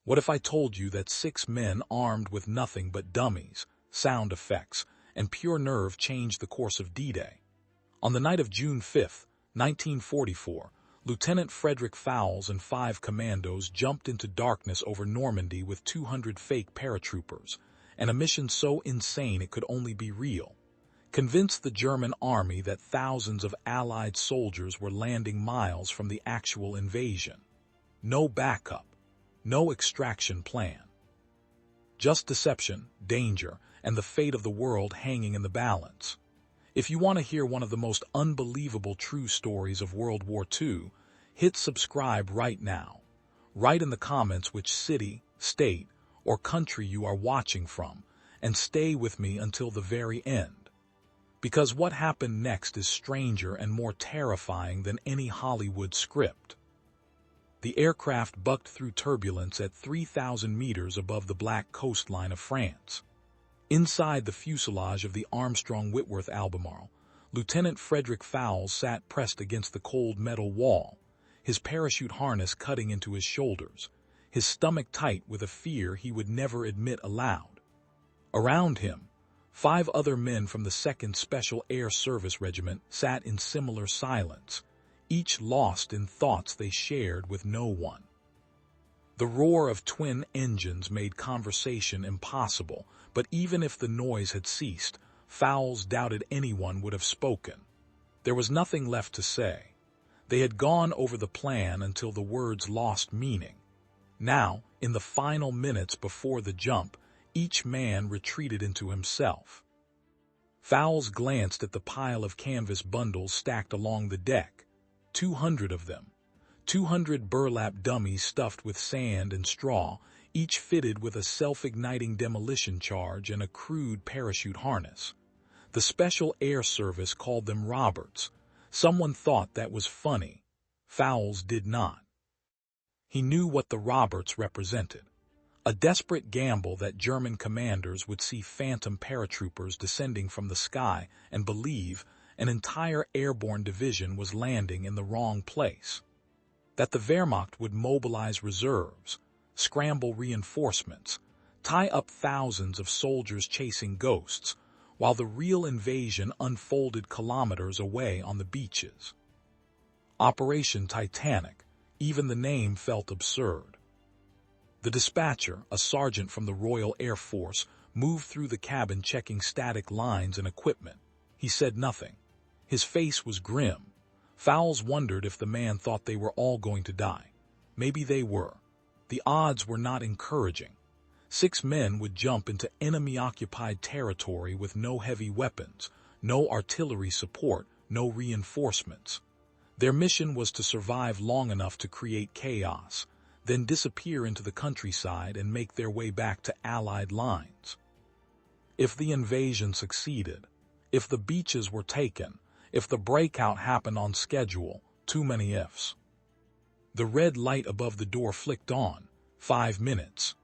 What if I told you that 6 men armed with nothing but dummies, sound effects, and pure nerve changed the course of D-Day? On the night of June 5, 1944, Lieutenant Frederick Fowls and 5 commandos jumped into darkness over Normandy with 200 fake paratroopers, and a mission so insane it could only be real. Convinced the German army that thousands of Allied soldiers were landing miles from the actual invasion. No backup, no extraction plan. Just deception, danger, and the fate of the world hanging in the balance. If you want to hear one of the most unbelievable true stories of World War II, hit subscribe right now. Write in the comments which city, state, or country you are watching from, and stay with me until the very end. Because what happened next is stranger and more terrifying than any Hollywood script. The aircraft bucked through turbulence at 3,000 meters above the black coastline of France. Inside the fuselage of the Armstrong-Whitworth Albemarle, Lieutenant Frederick Fowls sat pressed against the cold metal wall, his parachute harness cutting into his shoulders, his stomach tight with a fear he would never admit aloud. Around him, 5 other men from the 2nd Special Air Service Regiment sat in similar silence, each lost in thoughts they shared with no one. The roar of twin engines made conversation impossible, but even if the noise had ceased, Fowls doubted anyone would have spoken. There was nothing left to say. They had gone over the plan until the words lost meaning. Now, in the final minutes before the jump, each man retreated into himself. Fowls glanced at the pile of canvas bundles stacked along the deck, 200 of them. 200 burlap dummies stuffed with sand and straw, each fitted with a self-igniting demolition charge and a crude parachute harness. The Special Air Service called them Roberts. Someone thought that was funny. Fowls did not. He knew what the Roberts represented. A desperate gamble that German commanders would see phantom paratroopers descending from the sky and believe an entire airborne division was landing in the wrong place. That the Wehrmacht would mobilize reserves, scramble reinforcements, tie up thousands of soldiers chasing ghosts, while the real invasion unfolded kilometers away on the beaches. Operation Titanic, even the name felt absurd. The dispatcher, a sergeant from the Royal Air Force, moved through the cabin checking static lines and equipment. He said nothing. His face was grim. Fowls wondered if the man thought they were all going to die. Maybe they were. The odds were not encouraging. 6 men would jump into enemy-occupied territory with no heavy weapons, no artillery support, no reinforcements. Their mission was to survive long enough to create chaos, then disappear into the countryside and make their way back to Allied lines. If the invasion succeeded, if the beaches were taken, if the breakout happened on schedule, too many ifs. The red light above the door flicked on. 5 minutes.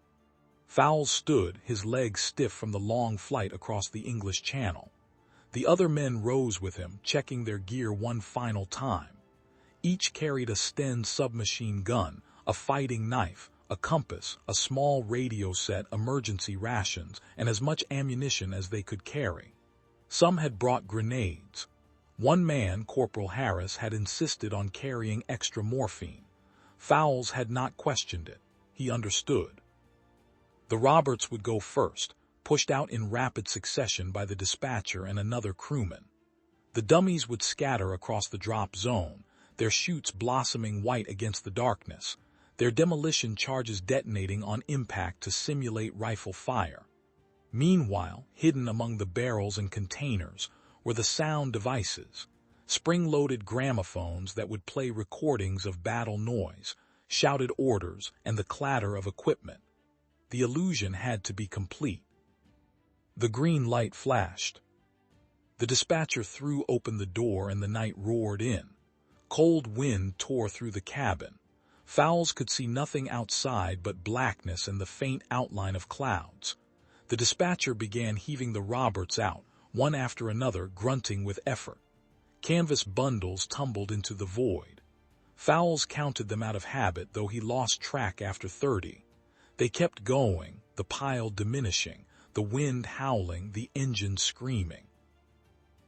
Fowls stood, his legs stiff from the long flight across the English Channel. The other men rose with him, checking their gear one final time. Each carried a Sten submachine gun, a fighting knife, a compass, a small radio set, emergency rations, and as much ammunition as they could carry. Some had brought grenades. One man, Corporal Harris, had insisted on carrying extra morphine. Fowls had not questioned it. He understood. The Roberts would go first, pushed out in rapid succession by the dispatcher and another crewman. The dummies would scatter across the drop zone, their chutes blossoming white against the darkness, their demolition charges detonating on impact to simulate rifle fire. Meanwhile, hidden among the barrels and containers were the sound devices, spring-loaded gramophones that would play recordings of battle noise, shouted orders, and the clatter of equipment. The illusion had to be complete. The green light flashed. The dispatcher threw open the door and the night roared in. Cold wind tore through the cabin. Fowls could see nothing outside but blackness and the faint outline of clouds. The dispatcher began heaving the Roberts out, one after another, grunting with effort. Canvas bundles tumbled into the void. Fowls counted them out of habit, though he lost track after 30. They kept going, the pile diminishing, the wind howling, the engine screaming.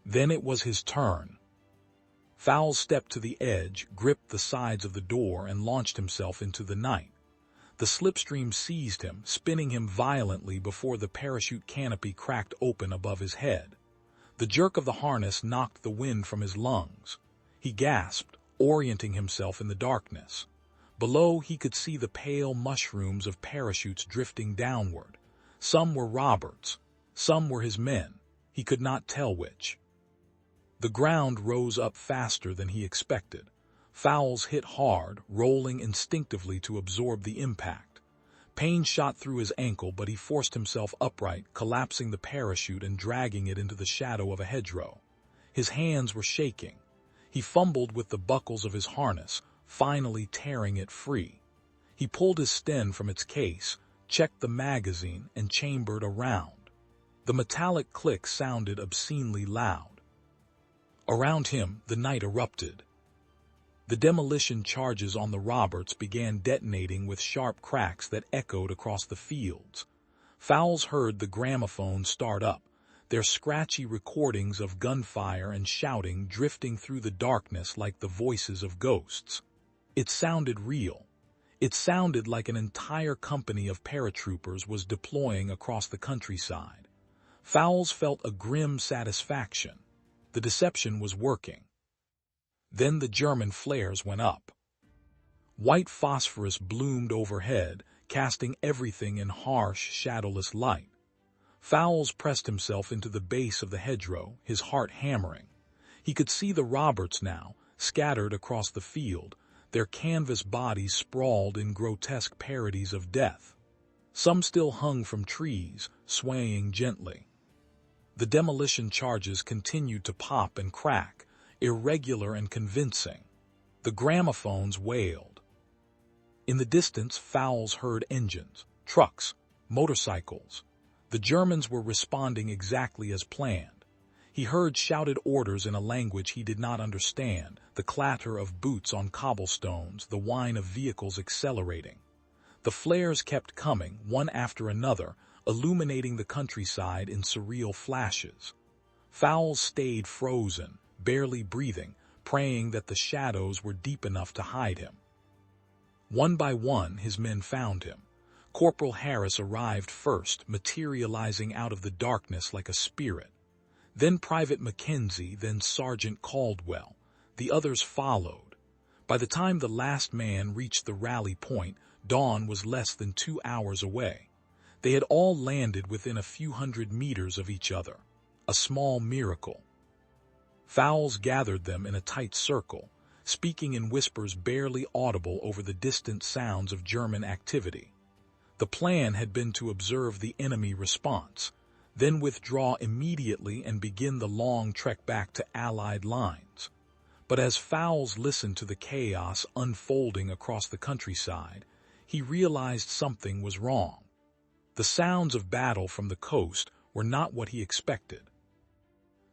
Then it was his turn. Fowls stepped to the edge, gripped the sides of the door, and launched himself into the night. The slipstream seized him, spinning him violently before the parachute canopy cracked open above his head. The jerk of the harness knocked the wind from his lungs. He gasped, orienting himself in the darkness. Below, he could see the pale mushrooms of parachutes drifting downward. Some were Robert's, some were his men. He could not tell which. The ground rose up faster than he expected. Fowls hit hard, rolling instinctively to absorb the impact. Pain shot through his ankle, but he forced himself upright, collapsing the parachute and dragging it into the shadow of a hedgerow. His hands were shaking. He fumbled with the buckles of his harness, finally tearing it free. He pulled his Sten from its case, checked the magazine, and chambered a round. The metallic click sounded obscenely loud. Around him, the night erupted. The demolition charges on the Roberts began detonating with sharp cracks that echoed across the fields. Fowls heard the gramophones start up, their scratchy recordings of gunfire and shouting drifting through the darkness like the voices of ghosts. It sounded real. It sounded like an entire company of paratroopers was deploying across the countryside. Fowls felt a grim satisfaction. The deception was working. Then the German flares went up. White phosphorus bloomed overhead, casting everything in harsh, shadowless light. Fowls pressed himself into the base of the hedgerow, his heart hammering. He could see the Roberts now, scattered across the field, their canvas bodies sprawled in grotesque parodies of death. Some still hung from trees, swaying gently. The demolition charges continued to pop and crack, irregular and convincing. The gramophones wailed. In the distance, Fowls heard engines, trucks, motorcycles. The Germans were responding exactly as planned. He heard shouted orders in a language he did not understand, the clatter of boots on cobblestones, the whine of vehicles accelerating. The flares kept coming, one after another, illuminating the countryside in surreal flashes. Fowls stayed frozen, barely breathing, praying that the shadows were deep enough to hide him. One by one, his men found him. Corporal Harris arrived first, materializing out of the darkness like a spirit. Then Private Mackenzie, then Sergeant Caldwell. The others followed. By the time the last man reached the rally point, dawn was less than 2 hours away. They had all landed within a few hundred meters of each other. A small miracle. Fowls gathered them in a tight circle, speaking in whispers barely audible over the distant sounds of German activity. The plan had been to observe the enemy response, then withdraw immediately and begin the long trek back to Allied lines. But as Fowls listened to the chaos unfolding across the countryside, he realized something was wrong. The sounds of battle from the coast were not what he expected.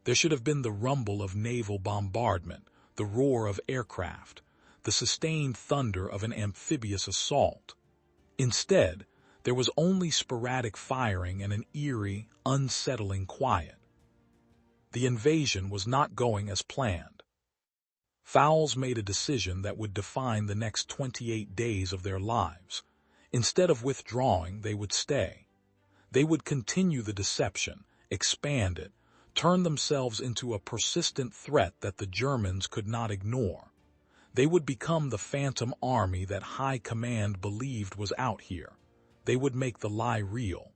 There should have been the rumble of naval bombardment, the roar of aircraft, the sustained thunder of an amphibious assault. Instead, there was only sporadic firing and an eerie, unsettling quiet. The invasion was not going as planned. Fowls made a decision that would define the next 28 days of their lives. Instead of withdrawing, they would stay. They would continue the deception, expand it, turn themselves into a persistent threat that the Germans could not ignore. They would become the phantom army that high command believed was out here. They would make the lie real.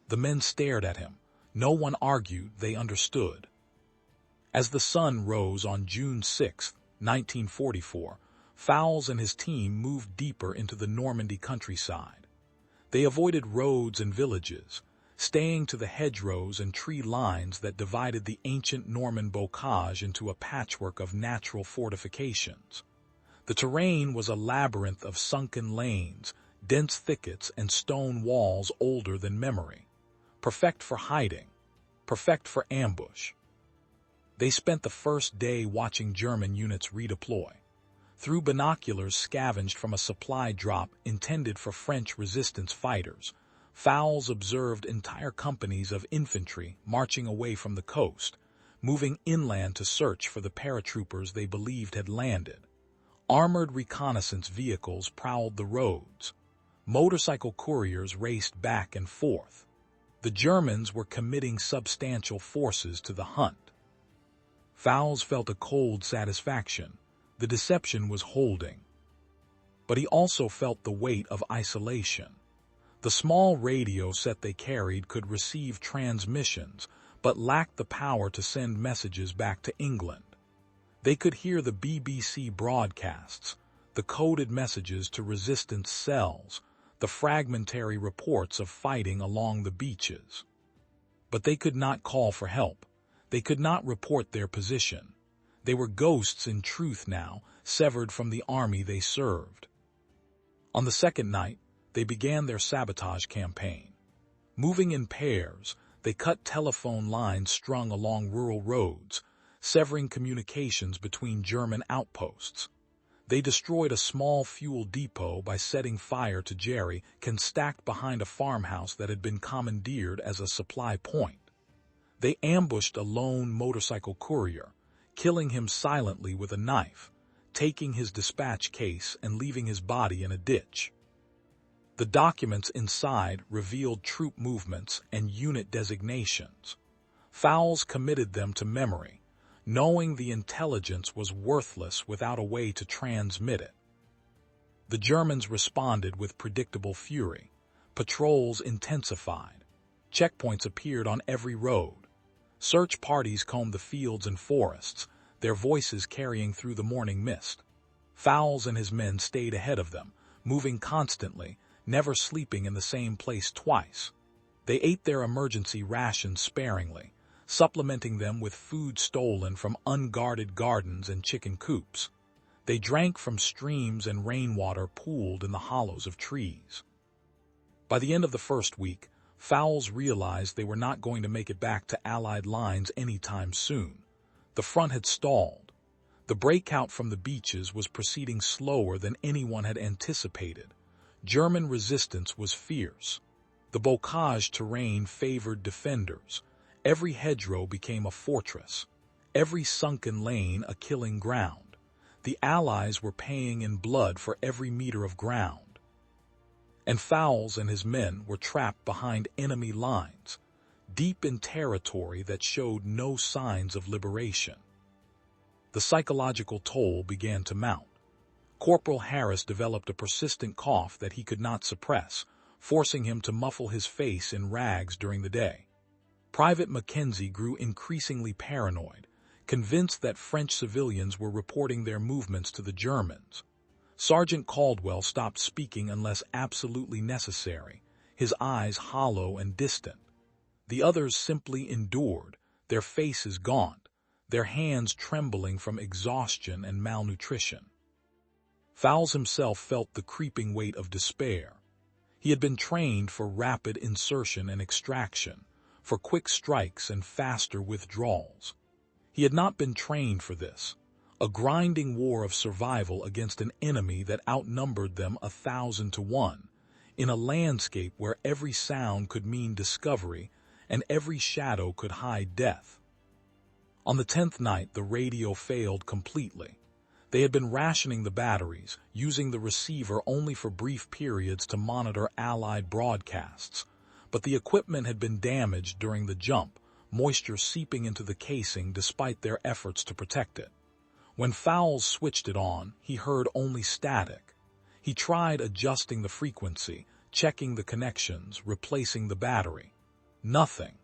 The men stared at him. No one argued, they understood. As the sun rose on June 6, 1944, Fowls and his team moved deeper into the Normandy countryside. They avoided roads and villages, staying to the hedgerows and tree lines that divided the ancient Norman bocage into a patchwork of natural fortifications. The terrain was a labyrinth of sunken lanes, dense thickets, and stone walls older than memory. Perfect for hiding, perfect for ambush. They spent the first day watching German units redeploy. through binoculars scavenged from a supply drop intended for French resistance fighters, Fowls observed entire companies of infantry marching away from the coast, moving inland to search for the paratroopers they believed had landed. Armored reconnaissance vehicles prowled the roads. Motorcycle couriers raced back and forth. The Germans were committing substantial forces to the hunt. Fowls felt a cold satisfaction. The deception was holding. But he also felt the weight of isolation. The small radio set they carried could receive transmissions, but lacked the power to send messages back to England. They could hear the BBC broadcasts, the coded messages to resistance cells, the fragmentary reports of fighting along the beaches. But they could not call for help. They could not report their position. They were ghosts in truth now, severed from the army they served. On the second night, they began their sabotage campaign. Moving in pairs, they cut telephone lines strung along rural roads, severing communications between German outposts. They destroyed a small fuel depot by setting fire to jerry cans stacked behind a farmhouse that had been commandeered as a supply point. They ambushed a lone motorcycle courier, killing him silently with a knife, taking his dispatch case and leaving his body in a ditch. The documents inside revealed troop movements and unit designations. Fowls committed them to memory, knowing the intelligence was worthless without a way to transmit it. The Germans responded with predictable fury. Patrols intensified. Checkpoints appeared on every road. Search parties combed the fields and forests, their voices carrying through the morning mist. Fowls and his men stayed ahead of them, moving constantly, never sleeping in the same place twice. They ate their emergency rations sparingly, supplementing them with food stolen from unguarded gardens and chicken coops. They drank from streams and rainwater pooled in the hollows of trees. By the end of the first week, Fowls realized they were not going to make it back to Allied lines anytime soon. The front had stalled. The breakout from the beaches was proceeding slower than anyone had anticipated. German resistance was fierce. The bocage terrain favored defenders. Every hedgerow became a fortress. Every sunken lane a killing ground. The Allies were paying in blood for every meter of ground. And Fowls and his men were trapped behind enemy lines, deep in territory that showed no signs of liberation. The psychological toll began to mount. Corporal Harris developed a persistent cough that he could not suppress, forcing him to muffle his face in rags during the day. Private Mackenzie grew increasingly paranoid, convinced that French civilians were reporting their movements to the Germans. Sergeant Caldwell stopped speaking unless absolutely necessary, his eyes hollow and distant. The others simply endured, their faces gaunt, their hands trembling from exhaustion and malnutrition. Fowls himself felt the creeping weight of despair. He had been trained for rapid insertion and extraction, for quick strikes and faster withdrawals. He had not been trained for this, a grinding war of survival against an enemy that outnumbered them 1,000 to 1, in a landscape where every sound could mean discovery and every shadow could hide death. On the 10th night, the radio failed completely. They had been rationing the batteries, using the receiver only for brief periods to monitor Allied broadcasts. But the equipment had been damaged during the jump, moisture seeping into the casing despite their efforts to protect it. When Fowls switched it on, he heard only static. He tried adjusting the frequency, checking the connections, replacing the battery. Nothing.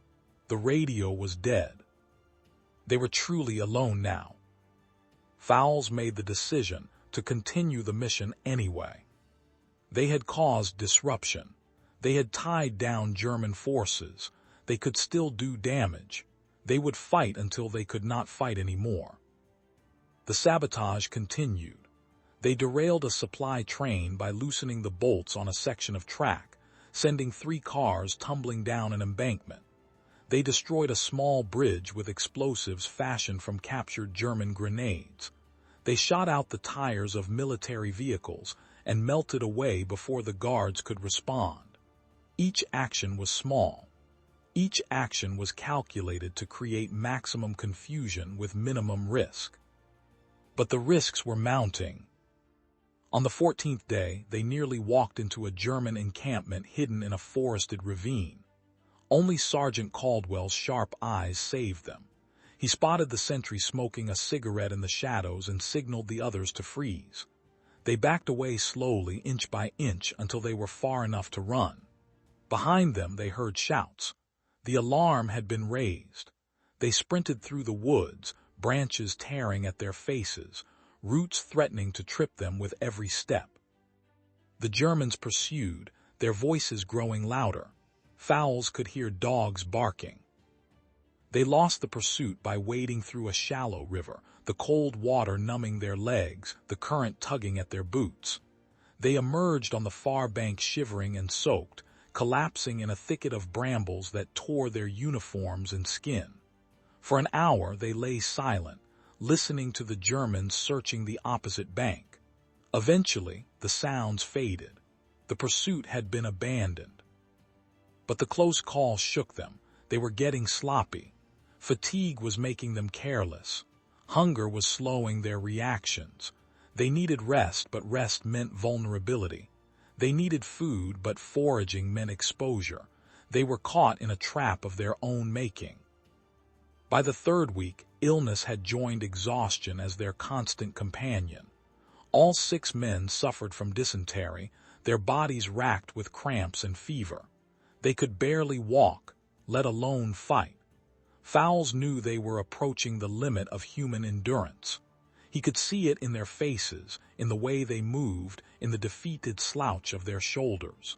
The radio was dead. They were truly alone now. Fowls made the decision to continue the mission anyway. They had caused disruption. They had tied down German forces. They could still do damage. They would fight until they could not fight anymore. The sabotage continued. They derailed a supply train by loosening the bolts on a section of track, sending 3 cars tumbling down an embankment. They destroyed a small bridge with explosives fashioned from captured German grenades. They shot out the tires of military vehicles and melted away before the guards could respond. Each action was small. Each action was calculated to create maximum confusion with minimum risk. But the risks were mounting. On the 14th day, they nearly walked into a German encampment hidden in a forested ravine. Only Sergeant Caldwell's sharp eyes saved them. He spotted the sentry smoking a cigarette in the shadows and signaled the others to freeze. They backed away slowly, inch by inch, until they were far enough to run. Behind them, they heard shouts. The alarm had been raised. They sprinted through the woods, branches tearing at their faces, roots threatening to trip them with every step. The Germans pursued, their voices growing louder. Fowls could hear dogs barking. They lost the pursuit by wading through a shallow river, the cold water numbing their legs, the current tugging at their boots. They emerged on the far bank shivering and soaked, collapsing in a thicket of brambles that tore their uniforms and skin. For an hour they lay silent, listening to the Germans searching the opposite bank. Eventually, the sounds faded. The pursuit had been abandoned. But the close call shook them. They were getting sloppy. Fatigue was making them careless. Hunger was slowing their reactions. They needed rest, but rest meant vulnerability. They needed food, but foraging meant exposure. They were caught in a trap of their own making. By the third week, illness had joined exhaustion as their constant companion. All 6 men suffered from dysentery, their bodies racked with cramps and fever. They could barely walk, let alone fight. Fowls knew they were approaching the limit of human endurance. He could see it in their faces, in the way they moved, in the defeated slouch of their shoulders.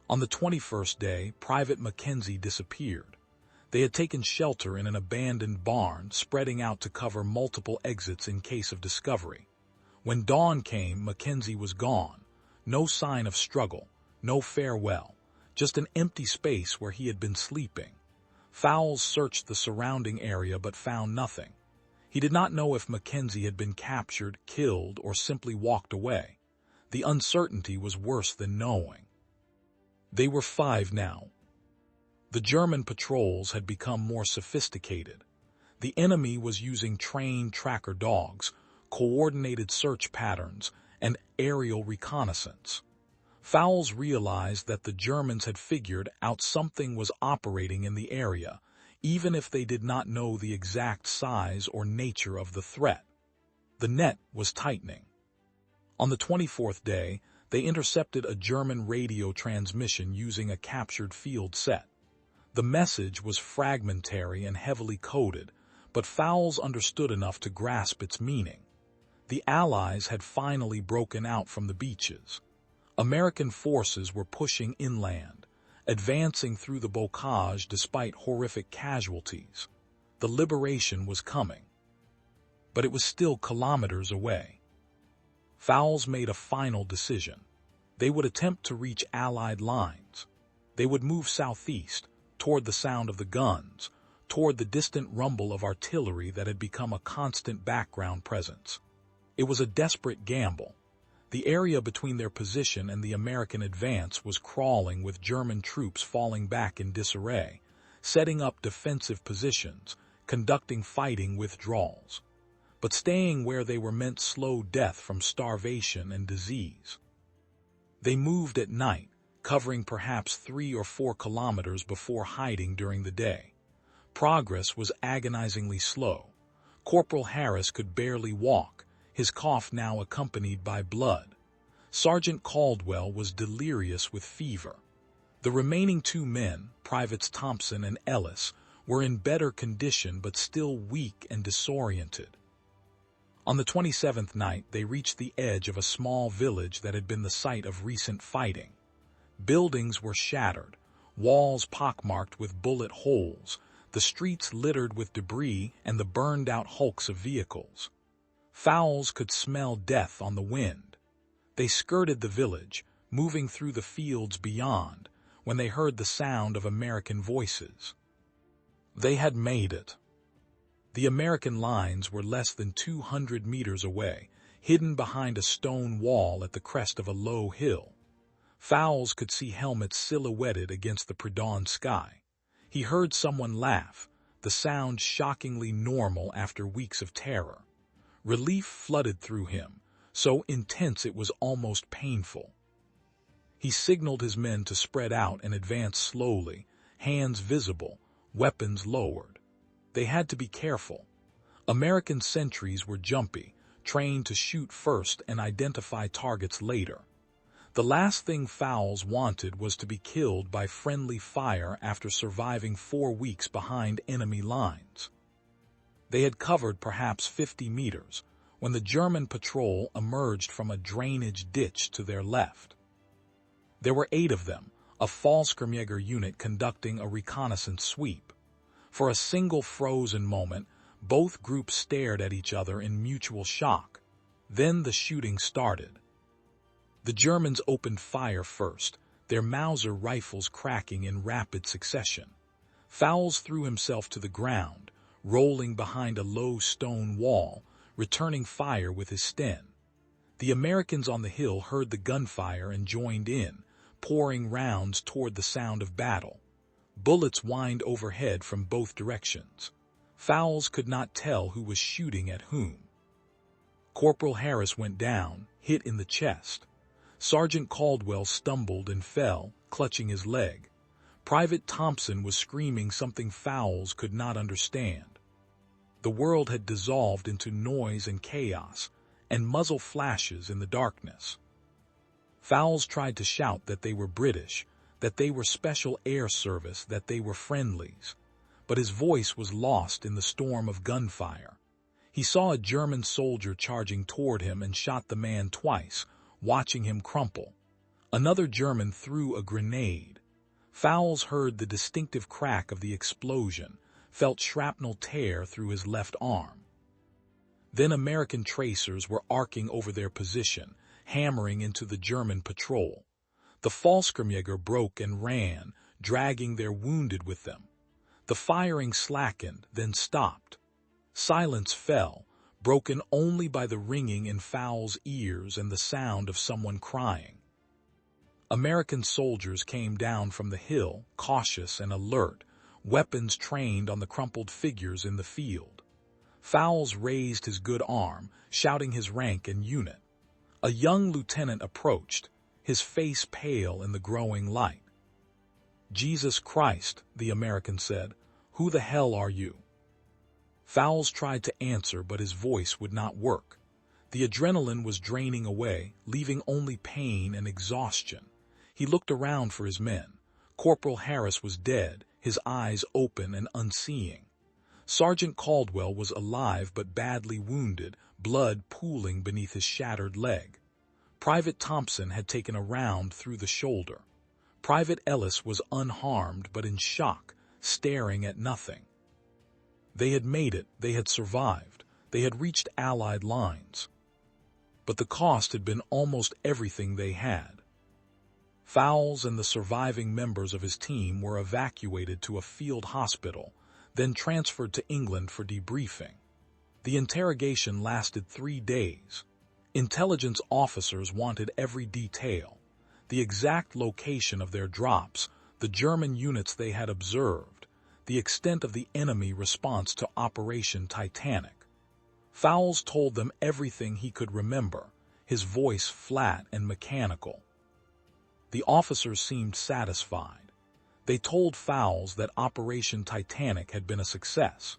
On the 21st day, Private Mackenzie disappeared. They had taken shelter in an abandoned barn, spreading out to cover multiple exits in case of discovery. When dawn came, Mackenzie was gone. No sign of struggle, no farewell, just an empty space where he had been sleeping. Fowls searched the surrounding area but found nothing. He did not know if Mackenzie had been captured, killed, or simply walked away. The uncertainty was worse than knowing. They were 5 now. The German patrols had become more sophisticated. The enemy was using trained tracker dogs, coordinated search patterns, and aerial reconnaissance. Fowls realized that the Germans had figured out something was operating in the area, even if they did not know the exact size or nature of the threat. The net was tightening. On the 24th day, they intercepted a German radio transmission using a captured field set. The message was fragmentary and heavily coded, but Fowls understood enough to grasp its meaning. The Allies had finally broken out from the beaches. American forces were pushing inland, advancing through the bocage despite horrific casualties. The liberation was coming. But it was still kilometers away. Fowls made a final decision. They would attempt to reach Allied lines. They would move southeast, toward the sound of the guns, toward the distant rumble of artillery that had become a constant background presence. It was a desperate gamble. The area between their position and the American advance was crawling with German troops falling back in disarray, setting up defensive positions, conducting fighting withdrawals. But staying where they were meant slow death from starvation and disease. They moved at night, covering perhaps 3 or 4 kilometers before hiding during the day. Progress was agonizingly slow. Corporal Harris could barely walk, his cough now accompanied by blood. Sergeant Caldwell was delirious with fever. The remaining 2 men, Privates Thompson and Ellis, were in better condition but still weak and disoriented. On the 27th night, they reached the edge of a small village that had been the site of recent fighting. Buildings were shattered, walls pockmarked with bullet holes, the streets littered with debris and the burned-out hulks of vehicles. Fowls could smell death on the wind. They skirted the village, moving through the fields beyond, when they heard the sound of American voices. They had made it. The American lines were less than 200 meters away, hidden behind a stone wall at the crest of a low hill. Fowls could see helmets silhouetted against the pre-dawn sky. He heard someone laugh, the sound shockingly normal after weeks of terror. Relief flooded through him, so intense it was almost painful. He signaled his men to spread out and advance slowly, hands visible, weapons lowered. They had to be careful. American sentries were jumpy, trained to shoot first and identify targets later. The last thing Fowls wanted was to be killed by friendly fire after surviving 4 weeks behind enemy lines. They had covered perhaps 50 meters when the German patrol emerged from a drainage ditch to their left. There were 8 of them, a Fallschirmjäger unit conducting a reconnaissance sweep. For a single frozen moment, both groups stared at each other in mutual shock. Then the shooting started. The Germans opened fire first, their Mauser rifles cracking in rapid succession. Fowls threw himself to the ground, rolling behind a low stone wall, returning fire with his Sten. The Americans on the hill heard the gunfire and joined in, pouring rounds toward the sound of battle. Bullets whined overhead from both directions. Fowls could not tell who was shooting at whom. Corporal Harris went down, hit in the chest. Sergeant Caldwell stumbled and fell, clutching his leg. Private Thompson was screaming something Fowls could not understand. The world had dissolved into noise and chaos, and muzzle flashes in the darkness. Fowls tried to shout that they were British, that they were Special Air Service, that they were friendlies. But his voice was lost in the storm of gunfire. He saw a German soldier charging toward him and shot the man twice, watching him crumple. Another German threw a grenade. Fowls heard the distinctive crack of the explosion, felt shrapnel tear through his left arm. Then American tracers were arcing over their position, hammering into the German patrol. The Fallschirmjäger broke and ran, dragging their wounded with them. The firing slackened, then stopped. Silence fell, broken only by the ringing in Fowls' ears and the sound of someone crying. American soldiers came down from the hill, cautious and alert, weapons trained on the crumpled figures in the field. Fowls raised his good arm, shouting his rank and unit. A young lieutenant approached, his face pale in the growing light. "Jesus Christ," the American said, "who the hell are you?" Fowls tried to answer, but his voice would not work. The adrenaline was draining away, leaving only pain and exhaustion. He looked around for his men. Corporal Harris was dead, his eyes open and unseeing. Sergeant Caldwell was alive but badly wounded, blood pooling beneath his shattered leg. Private Thompson had taken a round through the shoulder. Private Ellis was unharmed but in shock, staring at nothing. They had made it, they had survived, they had reached Allied lines. But the cost had been almost everything they had. Fowls and the surviving members of his team were evacuated to a field hospital, then transferred to England for debriefing. The interrogation lasted 3 days. Intelligence officers wanted every detail, the exact location of their drops, the German units they had observed, the extent of the enemy response to Operation Titanic. Fowls told them everything he could remember, his voice flat and mechanical. The officers seemed satisfied. They told Fowls that Operation Titanic had been a success.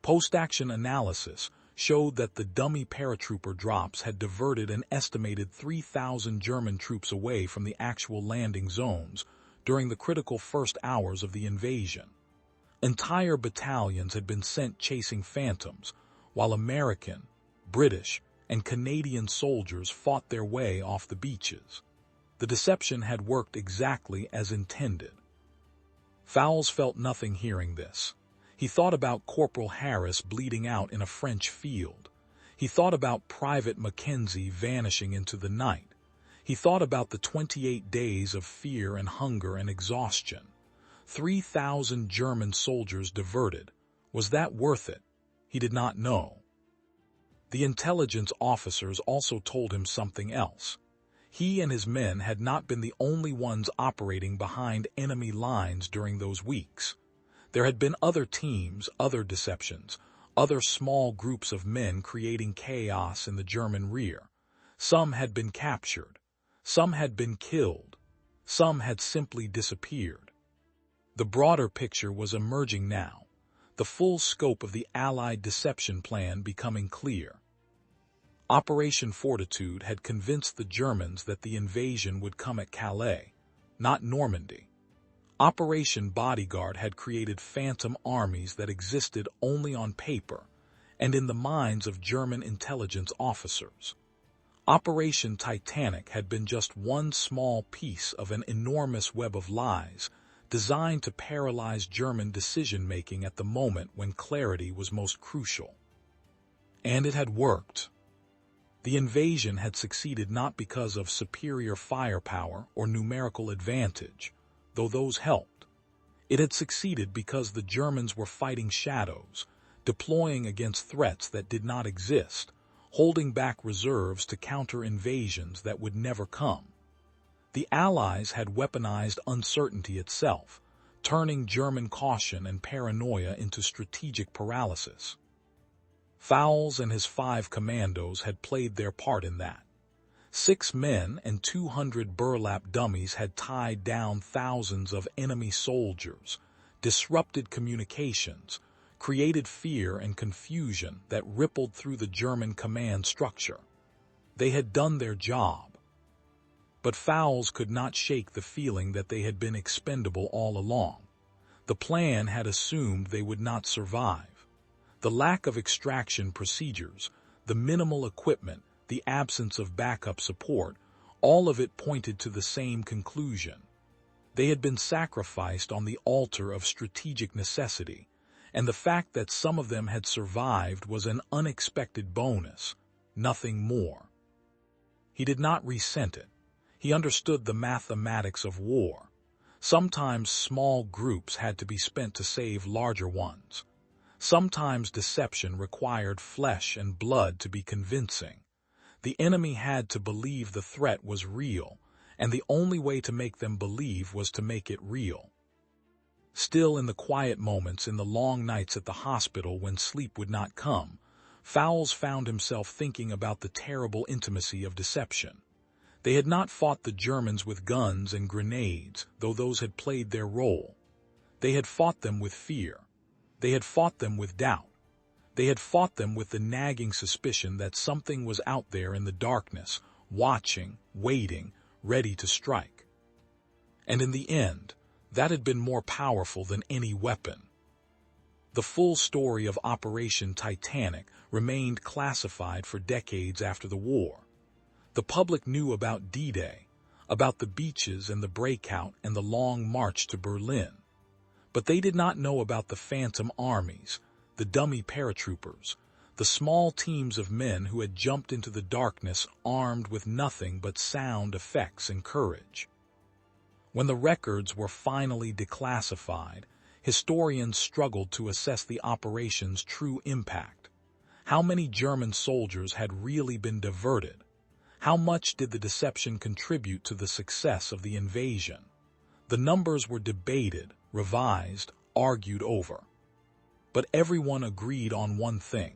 Post-action analysis showed that the dummy paratrooper drops had diverted an estimated 3,000 German troops away from the actual landing zones during the critical first hours of the invasion. Entire battalions had been sent chasing phantoms, while American, British, and Canadian soldiers fought their way off the beaches. The deception had worked exactly as intended. Fowls felt nothing hearing this. He thought about Corporal Harris bleeding out in a French field. He thought about Private Mackenzie vanishing into the night. He thought about the 28 days of fear and hunger and exhaustion. 3,000 German soldiers diverted. Was that worth it? He did not know. The intelligence officers also told him something else. He and his men had not been the only ones operating behind enemy lines during those weeks. There had been other teams, other deceptions, other small groups of men creating chaos in the German rear. Some had been captured. Some had been killed. Some had simply disappeared. The broader picture was emerging now, the full scope of the Allied deception plan becoming clear. Operation Fortitude had convinced the Germans that the invasion would come at Calais, not Normandy. Operation Bodyguard had created phantom armies that existed only on paper and in the minds of German intelligence officers. Operation Titanic had been just one small piece of an enormous web of lies designed to paralyze German decision-making at the moment when clarity was most crucial. And it had worked. The invasion had succeeded not because of superior firepower or numerical advantage, though those helped. It had succeeded because the Germans were fighting shadows, deploying against threats that did not exist, holding back reserves to counter invasions that would never come. The Allies had weaponized uncertainty itself, turning German caution and paranoia into strategic paralysis. Fowls and his 5 commandos had played their part in that. 6 men and 200 burlap dummies had tied down thousands of enemy soldiers, disrupted communications, created fear and confusion that rippled through the German command structure. They had done their job. But Fowls could not shake the feeling that they had been expendable all along. The plan had assumed they would not survive. The lack of extraction procedures, the minimal equipment, the absence of backup support, all of it pointed to the same conclusion. They had been sacrificed on the altar of strategic necessity, and the fact that some of them had survived was an unexpected bonus, nothing more. He did not resent it. He understood the mathematics of war. Sometimes small groups had to be spent to save larger ones. Sometimes deception required flesh and blood to be convincing. The enemy had to believe the threat was real, and the only way to make them believe was to make it real. Still, in the quiet moments, in the long nights at the hospital when sleep would not come, Fowls found himself thinking about the terrible intimacy of deception. They had not fought the Germans with guns and grenades, though those had played their role. They had fought them with fear. They had fought them with doubt. They had fought them with the nagging suspicion that something was out there in the darkness, watching, waiting, ready to strike. And in the end, that had been more powerful than any weapon. The full story of Operation Titanic remained classified for decades after the war. The public knew about D-Day, about the beaches and the breakout and the long march to Berlin. But they did not know about the phantom armies, the dummy paratroopers, the small teams of men who had jumped into the darkness armed with nothing but sound effects and courage. When the records were finally declassified, historians struggled to assess the operation's true impact. How many German soldiers had really been diverted? How much did the deception contribute to the success of the invasion? The numbers were debated, revised, argued over. But everyone agreed on one thing.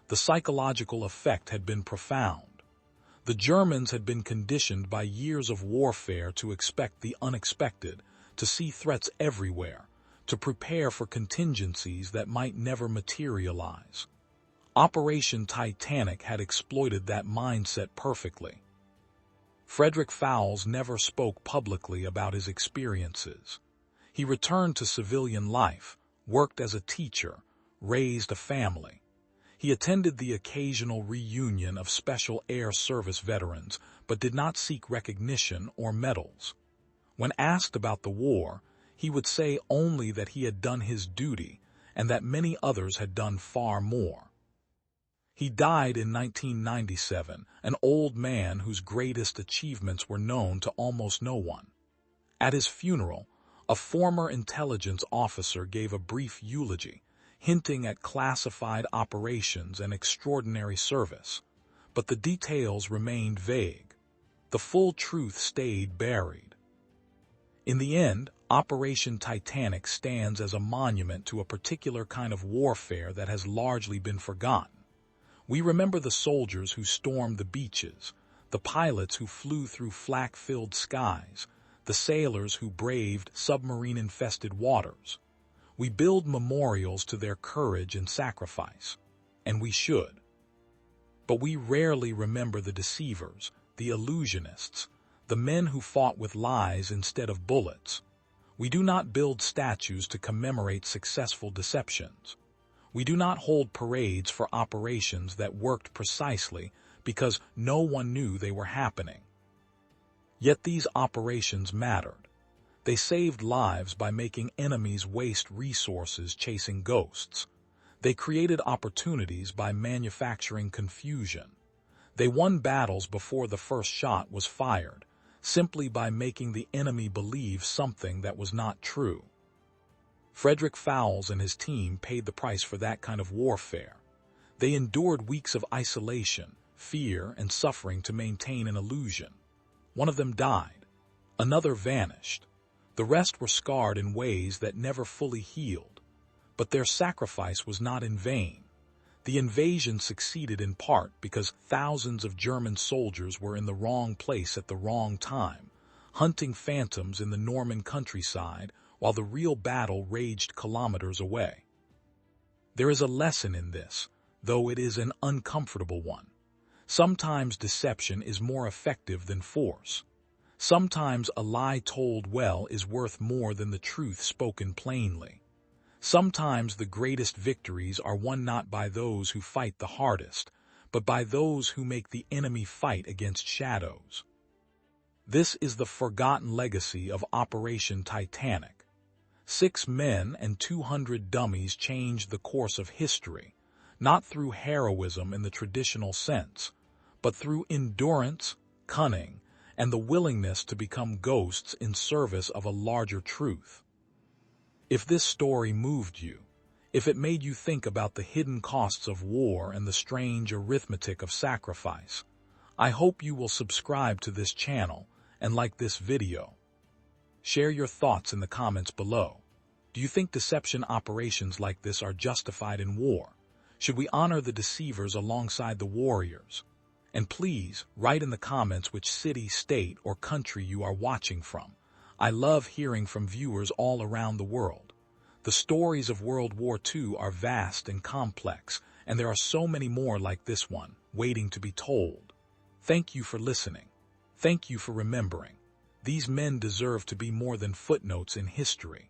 The psychological effect had been profound. The Germans had been conditioned by years of warfare to expect the unexpected, to see threats everywhere, to prepare for contingencies that might never materialize. Operation Titanic had exploited that mindset perfectly. Frederick Fowls never spoke publicly about his experiences. He returned to civilian life, worked as a teacher, raised a family. He attended the occasional reunion of Special Air Service veterans, but did not seek recognition or medals. When asked about the war, he would say only that he had done his duty and that many others had done far more. He died in 1997, an old man whose greatest achievements were known to almost no one. At his funeral, a former intelligence officer gave a brief eulogy. hinting at classified operations and extraordinary service. But the details remained vague. The full truth stayed buried. In the end, Operation Titanic stands as a monument to a particular kind of warfare that has largely been forgotten. We remember the soldiers who stormed the beaches, the pilots who flew through flak-filled skies, the sailors who braved submarine-infested waters. We build memorials to their courage and sacrifice, and we should. But we rarely remember the deceivers, the illusionists, the men who fought with lies instead of bullets. We do not build statues to commemorate successful deceptions. We do not hold parades for operations that worked precisely because no one knew they were happening. Yet these operations mattered. They saved lives by making enemies waste resources chasing ghosts. They created opportunities by manufacturing confusion. They won battles before the first shot was fired, simply by making the enemy believe something that was not true. Frederick Fowls and his team paid the price for that kind of warfare. They endured weeks of isolation, fear, and suffering to maintain an illusion. One of them died. Another vanished. The rest were scarred in ways that never fully healed. But their sacrifice was not in vain. The invasion succeeded in part because thousands of German soldiers were in the wrong place at the wrong time, hunting phantoms in the Norman countryside while the real battle raged kilometers away. There is a lesson in this, though it is an uncomfortable one. Sometimes deception is more effective than force. Sometimes a lie told well is worth more than the truth spoken plainly. Sometimes the greatest victories are won not by those who fight the hardest, but by those who make the enemy fight against shadows. This is the forgotten legacy of Operation Titanic. 6 men and 200 dummies changed the course of history, not through heroism in the traditional sense, but through endurance, cunning, and the willingness to become ghosts in service of a larger truth. If this story moved you, if it made you think about the hidden costs of war and the strange arithmetic of sacrifice, I hope you will subscribe to this channel and like this video. Share your thoughts in the comments below. Do you think deception operations like this are justified in war? Should we honor the deceivers alongside the warriors? And please, write in the comments which city, state, or country you are watching from. I love hearing from viewers all around the world. The stories of World War II are vast and complex, and there are so many more like this one, waiting to be told. Thank you for listening. Thank you for remembering. These men deserve to be more than footnotes in history.